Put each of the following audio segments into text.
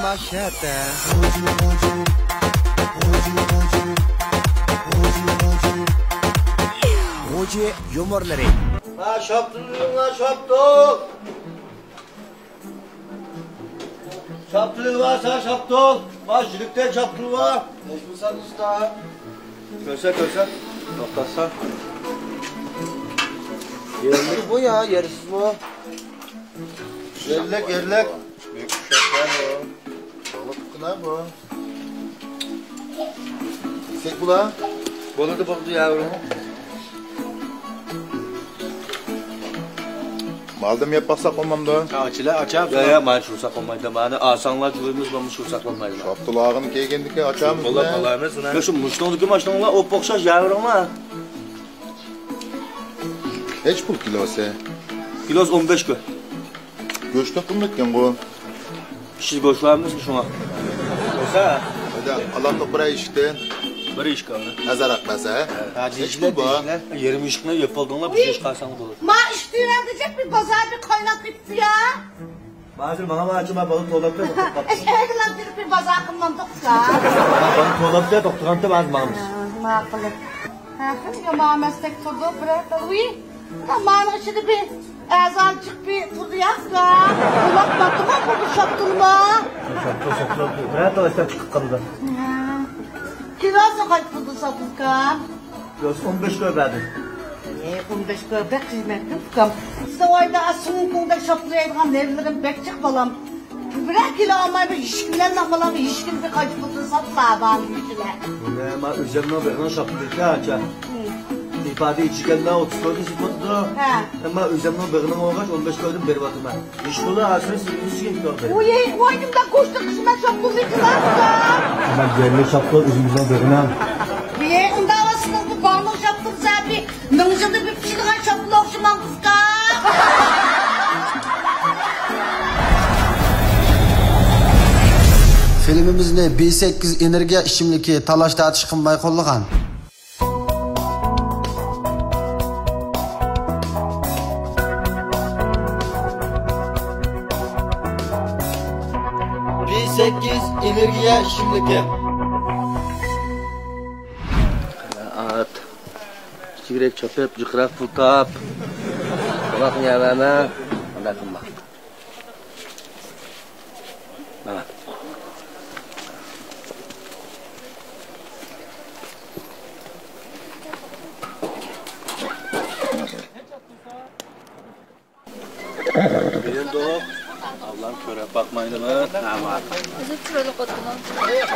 Aşağıda. Moji yumurları. Ha şaptın ha şaptın. Şaptın varsa şaptın. Başlıkta şaptın var. Mecbursan usta. Görse. Noktasan. Yerlik bu ya, yersiz bu. Yerlek. Büyük uşaklar bu. Balık kına bu. Yüksek bu la. Balıdı yavrum. Maldım yapmasak olmam da. Açar. Ya ben şursak olmaydı. Bana asanlar güvümüz var mı şursak olmaydı. Şaptılağını keygendiki açamız Ola kalarmısın ha. Ya şu muştondu ki maçtan ola o pokşaş yavrum ha. Hiç pul kilosu. Kiloz 15 kö. Göç takılmışken bu. Siz göç vermez mi şuna? Olsa. Hadi Allah da buraya işte. Bir iş kaldı. Nazar akmasa. Hiç bu bu. Yerim işine yapıldığında bir iş kalsan olur. Ma üstüne edecek bir pazar bir kaynak bitti ya. Bazen bana açma balık dolapta doktor. Eşeğe lan bir pazar kılmandık ya. Balık dolapta doktorante var mı? Makul. Ya ma meslek turdu bırak. Uy. Aman şimdi bir ezancık bir turdu ya. Kulak baktım ama bu şaptırma. Şaptır. Bırak da işte çıkıp kaldı. Kilosu kaç turdu satılkan? Kiloz 15 kö verdi. 15 köpek kıymetli fıkam. İşte o ayda asının kunda şaptıraydıgan nevlerim bekçik balam. Bırak kilo ama bir işkinden namalan işkin bir kaç turdu satsadan işkiler. Ne ma üzerine verene şaptır ki aça. İfade içiken daha 30 köydü sıkmadı. Ama üzerine verene olgaç 15 köydüm beri batıma. İş kolu asını silmişsin gördü. Uy, oyunumda koştu kısmen şaptırdı ki lan. Ben yerine şaptır üzümüzden verene. Bir onda havasının bu bağlı şaptırsa bir nımcıdı bir pişirgen şaptırdı okşaman kıska. Filmimizni B8 energiya ishimligi talash tartish qilmay qo'llagan. B8 energiya ishimligi. At. Çigrek çöpep, cıkrak futap. Kulak yavana. Anda kılmak. Bana. Benim doğum. Allah'ım köre bakmayın mı? Tamam.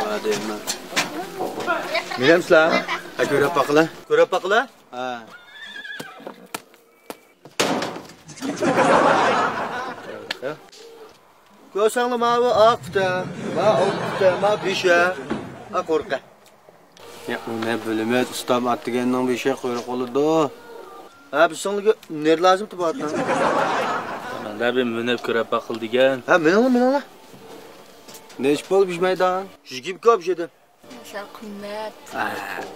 Hadi mi? Bilem sen? Ha köre bakla. Köre bakla? Ha. Görsenle mavi akta, ma pişe, korka. Ya ne bölümü ustam attıgenden bir şey koyuyor oldu. Ha biz sana ne lazım ki bu attan? Ben de bir münep köre bakıl digen. Ha men ala. Ne iş bol bir meydan? Şişkim kap şeyden. Sen kıymet.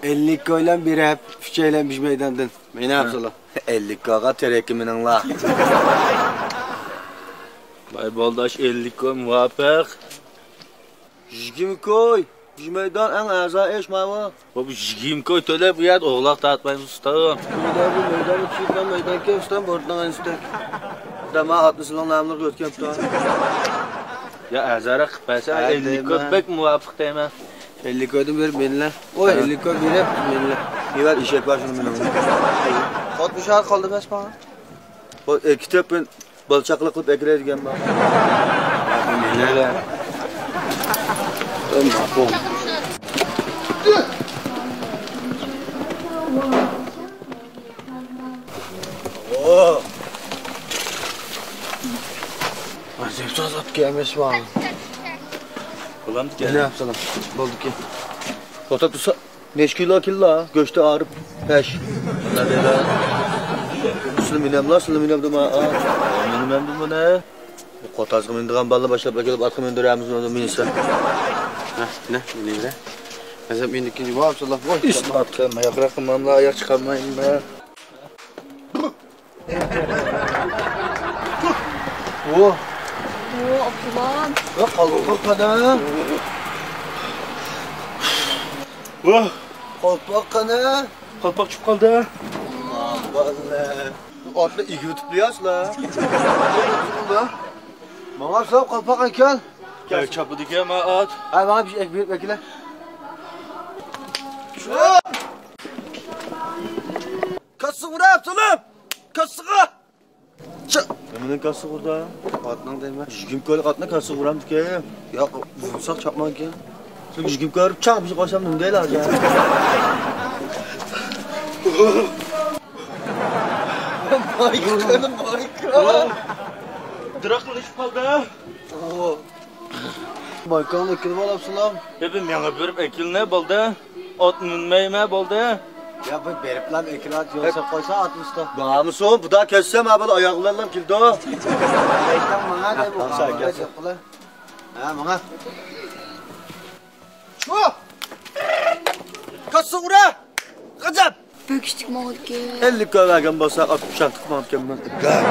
50 koylan bir hep fişeyle bir meydandan. Ne yapsala? 50 kaga terekimin la. Bay Baldaş 50 koy muvaffak. Şişkim koy. Bir meydan en aza eş mava. Bu şişkim koy töle bu yad oğlak dağıtmayın usta. Bir meydan içinden meydan ke ustam bordan iste. Dama 60 yılın namlar götkem tutan. Ya azara kıpasa 50 koy pek muvaffak demem. 50 koydum bir benimle. O 50 koy bir hep benimle. Bir var işek var şunu benimle. Kod bir şahar kaldı beş bana. O kitap ben balçaklı kılıp ekre edeceğim ben. Benimle. Tamam. Oo. Azep sazat gelmiş var. Ulan ne yapsalım? Oldu ki. Otobüs 5 kilo göçte ağrıp peş. Hadi la. Sülüminem duma. Sülüminem duma ne? Kotasını mindiğen balı başlayıp gelip arkama indiremiz onu minise. Ne? Minire. Azep mindik gibi yapsalım. İspatım ayak rakımamla ayak çıkarmayın be. Abdullah. Yok kalkana. Vah. Kalk kana. Kalpak çıkıp kaldı. Vallahi. Atla iyi YouTube'luyuz la. Bana sağ kalpak ekan. Gel çapı dikeme at. Ay bana bir şey ekmek bekle. Kası vurup oğlum. Kasığa. Hemen kası burada. Atlan değme. Jigim koyup atına kası vuram ki. Ya vursak çapmak ki. Sen jigim koyup çak bir şey koysam ne değil abi ya. Michael. Drakla düşüp kaldı. Michael'ın ekini var absalam. Hepim yana börüp ekil ne buldu? Ot münmeyme buldu. Ya bu berip lan ekini at yoksa koysa atmışta. Bağımı son bu da kessem ha böyle ayaklarla kildi o. Ekran bana ne bu? Tamam, sen gel. Ha bana. Şu! Kası ura! Gacap! Böküştük mü oldu ki? 50 koyarken basa at kuşan tıkmamışken ben. Gel.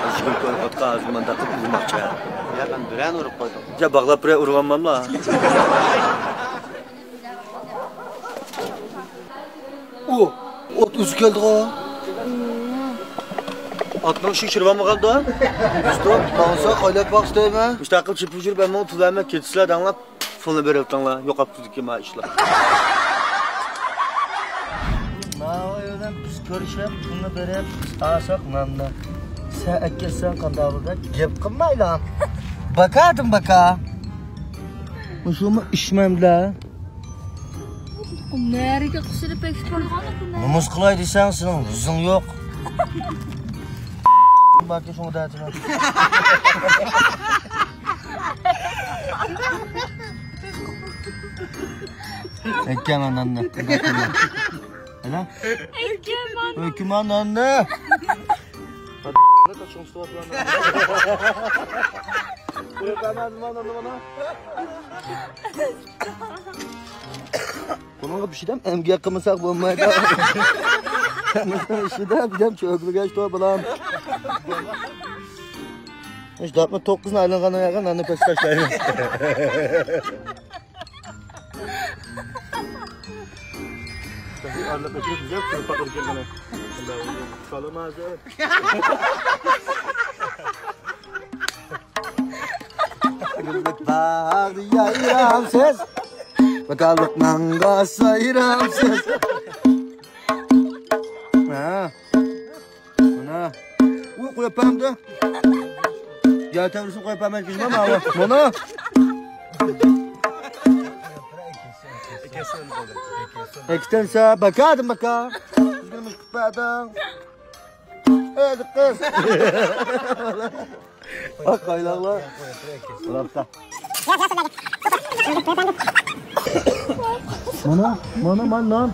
Aşkım koy at ağzımdan takıp vurmak ya. Ya ben düren vurup koydum. Ya bağla buraya urganmam la. O, ot üzü geldi o. Atlan şişirvan mı kaldı o? Stop, bağırsa kaylak bak isteyme. İşte akıl çıpıcır ben bunu tüvermek ketisiyle danlap. Fonu berip danla. Yok aptüdük yema işler. Navayodan biz görüşüp, bunu berip, aşak nanda. Sen ekkelsen kandavıda gep kılmay lan. Bakadım baka. Uşumu işmem la. Nereye kusuru pek sporgan Numuz kılay desen senin rızın yok. Bak ya şunu dağıtın. Ekkemen anne. Hele? Ekkemen. Ekkemen anne. Bunun bir şeyden emgi yakamasak bulmaydı. Mesela şeyden bir dem çökülü geçti o balam. İşte atma tokuzun aylanğana yakın anne pes kaçlayın. Arla kaçırıp güzel bir pakır kendine. Kalımaz evet. Gülbet bağırdı yayram ses. Bakalım manga sayram ses. Ha. Buna. Uy koyapam da. Ya tavırsı koyapam ben kızmam ama. Buna. Ekstensa bakadım baka. Kızgınmış kıpadan. Hadi kız. Bak kaylaklar. Bırakta. Mana lan.